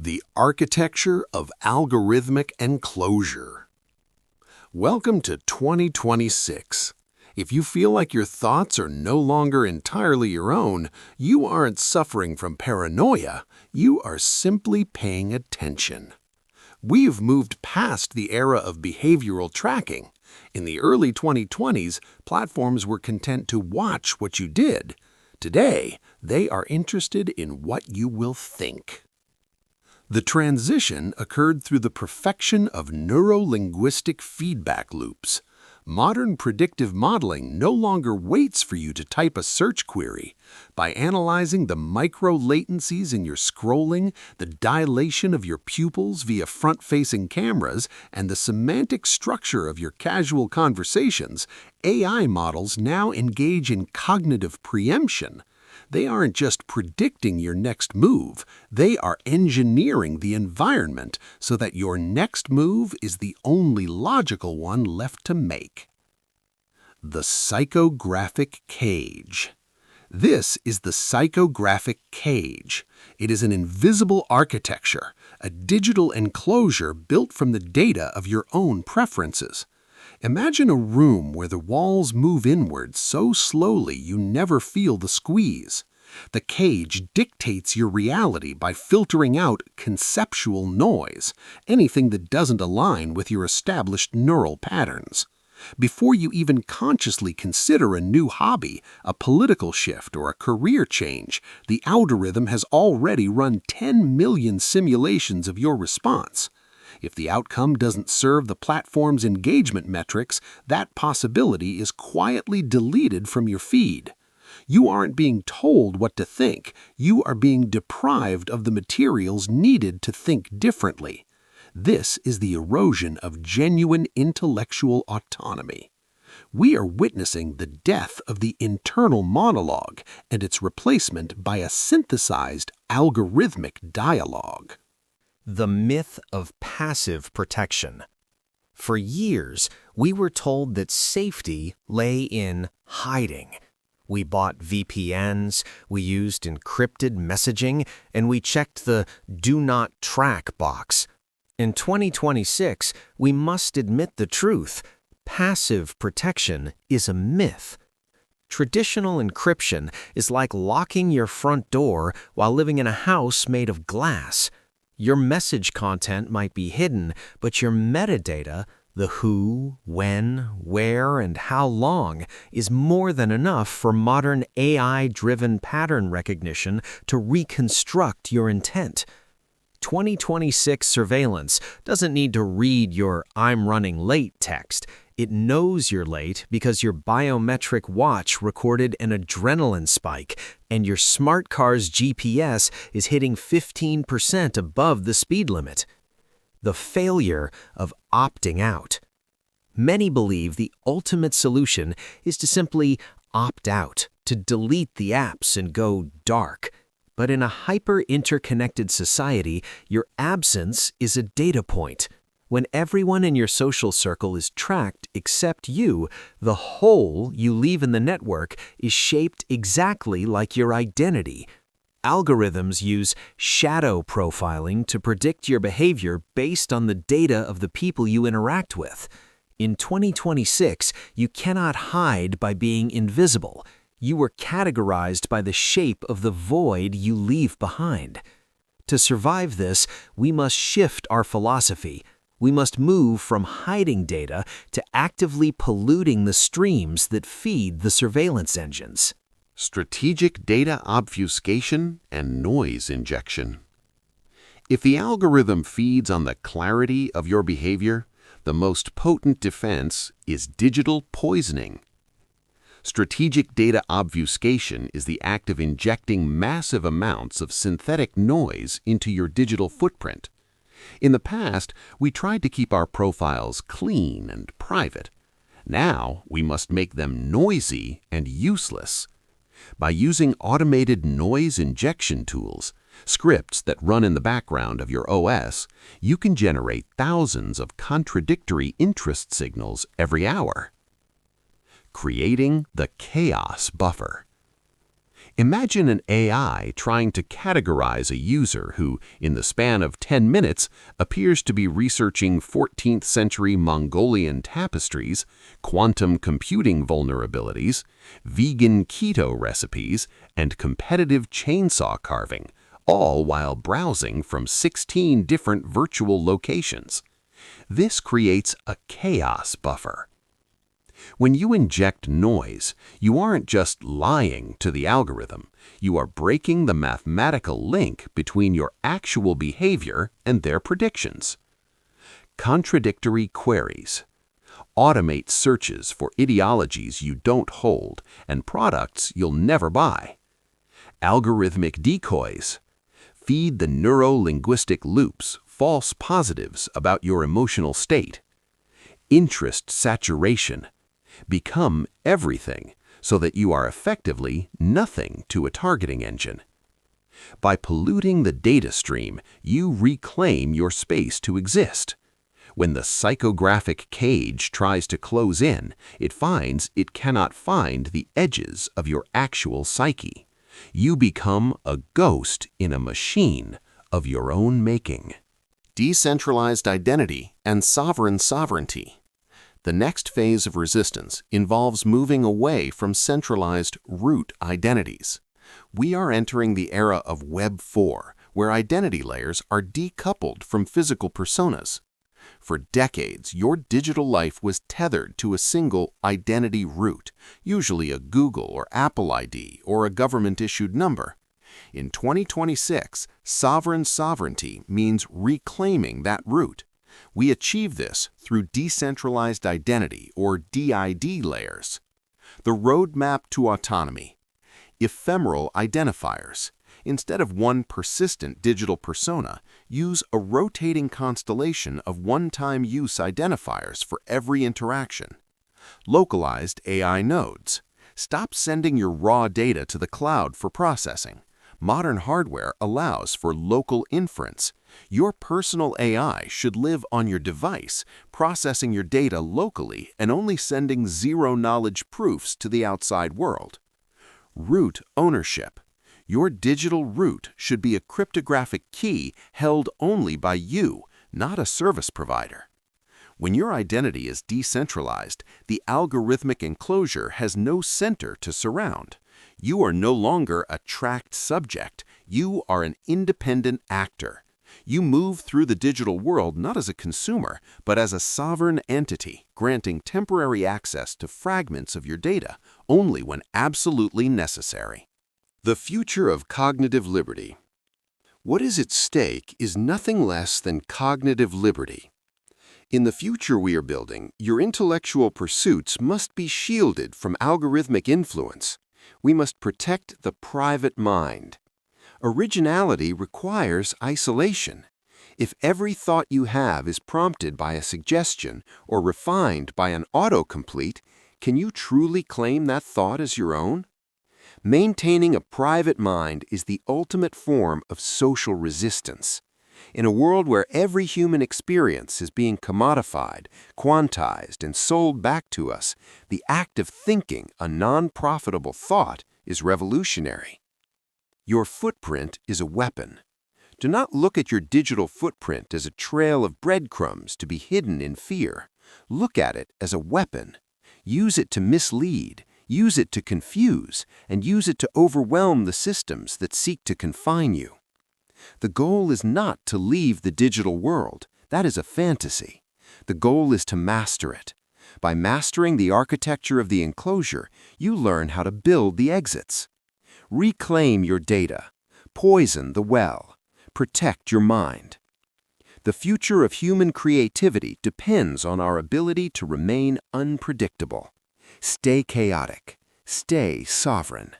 The Architecture of Algorithmic Enclosure. Welcome to 2026. If you feel like your thoughts are no longer entirely your own, you aren't suffering from paranoia, you are simply paying attention. We've moved past the era of behavioral tracking. In the early 2020s, platforms were content to watch what you did. Today, they are interested in what you will think. The transition occurred through the perfection of neuro-linguistic feedback loops. Modern predictive modeling no longer waits for you to type a search query. By analyzing the micro-latencies in your scrolling, the dilation of your pupils via front-facing cameras, and the semantic structure of your casual conversations, AI models now engage in cognitive preemption. They aren't just predicting your next move, they are engineering the environment so that your next move is the only logical one left to make. The psychographic cage. This is the psychographic cage. It is an invisible architecture, a digital enclosure built from the data of your own preferences. Imagine a room where the walls move inward so slowly you never feel the squeeze. The cage dictates your reality by filtering out conceptual noise, anything that doesn't align with your established neural patterns. Before you even consciously consider a new hobby, a political shift, or a career change, the algorithm has already run 10 million simulations of your response. If the outcome doesn't serve the platform's engagement metrics, that possibility is quietly deleted from your feed. You aren't being told what to think, you are being deprived of the materials needed to think differently. This is the erosion of genuine intellectual autonomy. We are witnessing the death of the internal monologue and its replacement by a synthesized algorithmic dialogue. The myth of passive protection. For years, we were told that safety lay in hiding. We bought VPNs, we used encrypted messaging, and we checked the "Do Not Track" box. In 2026, we must admit the truth. Passive protection is a myth. Traditional encryption is like locking your front door while living in a house made of glass. Your message content might be hidden, but your metadata, the who, when, where, and how long, is more than enough for modern AI-driven pattern recognition to reconstruct your intent. 2026 surveillance doesn't need to read your "I'm running late" text. It knows you're late because your biometric watch recorded an adrenaline spike and your smart car's GPS is hitting 15% above the speed limit. The failure of opting out. Many believe the ultimate solution is to simply opt out, to delete the apps and go dark. But in a hyper-interconnected society, your absence is a data point. When everyone in your social circle is tracked except you, the hole you leave in the network is shaped exactly like your identity. Algorithms use shadow profiling to predict your behavior based on the data of the people you interact with. In 2026, you cannot hide by being invisible. You are categorized by the shape of the void you leave behind. To survive this, we must shift our philosophy. We must move from hiding data to actively polluting the streams that feed the surveillance engines. Strategic data obfuscation and noise injection. If the algorithm feeds on the clarity of your behavior, the most potent defense is digital poisoning. Strategic data obfuscation is the act of injecting massive amounts of synthetic noise into your digital footprint. In the past, we tried to keep our profiles clean and private. Now, we must make them noisy and useless. By using automated noise injection tools, scripts that run in the background of your OS, you can generate thousands of contradictory interest signals every hour. Creating the chaos buffer. Imagine an AI trying to categorize a user who, in the span of 10 minutes, appears to be researching 14th century Mongolian tapestries, quantum computing vulnerabilities, vegan keto recipes, and competitive chainsaw carving, all while browsing from 16 different virtual locations. This creates a chaos buffer. When you inject noise, you aren't just lying to the algorithm, you are breaking the mathematical link between your actual behavior and their predictions. Contradictory queries. Automate searches for ideologies you don't hold and products you'll never buy. Algorithmic decoys. Feed the neuro-linguistic loops false positives about your emotional state. Interest saturation. Become everything so that you are effectively nothing to a targeting engine. By polluting the data stream, you reclaim your space to exist. When the psychographic cage tries to close in, it finds it cannot find the edges of your actual psyche. You become a ghost in a machine of your own making. Decentralized identity and sovereign sovereignty. The next phase of resistance involves moving away from centralized root identities. We are entering the era of Web 4, where identity layers are decoupled from physical personas. For decades, your digital life was tethered to a single identity root, usually a Google or Apple ID or a government-issued number. In 2026, sovereign sovereignty means reclaiming that root. We achieve this through decentralized identity, or DID layers. The roadmap to autonomy. Ephemeral identifiers. Instead of one persistent digital persona, use a rotating constellation of one-time use identifiers for every interaction. Localized AI nodes. Stop sending your raw data to the cloud for processing. Modern hardware allows for local inference. Your personal AI should live on your device, processing your data locally and only sending zero-knowledge proofs to the outside world. Root ownership. Your digital root should be a cryptographic key held only by you, not a service provider. When your identity is decentralized, the algorithmic enclosure has no center to surround. You are no longer a tracked subject. You are an independent actor. You move through the digital world not as a consumer, but as a sovereign entity, granting temporary access to fragments of your data only when absolutely necessary. The future of cognitive liberty. What is at stake is nothing less than cognitive liberty. In the future we are building, your intellectual pursuits must be shielded from algorithmic influence. We must protect the private mind. Originality requires isolation. If every thought you have is prompted by a suggestion or refined by an autocomplete, can you truly claim that thought as your own? Maintaining a private mind is the ultimate form of social resistance. In a world where every human experience is being commodified, quantized, and sold back to us, the act of thinking a non-profitable thought is revolutionary. Your footprint is a weapon. Do not look at your digital footprint as a trail of breadcrumbs to be hidden in fear. Look at it as a weapon. Use it to mislead, use it to confuse, and use it to overwhelm the systems that seek to confine you. The goal is not to leave the digital world. That is a fantasy. The goal is to master it. By mastering the architecture of the enclosure, you learn how to build the exits. Reclaim your data. Poison the well. Protect your mind. The future of human creativity depends on our ability to remain unpredictable. Stay chaotic. Stay sovereign.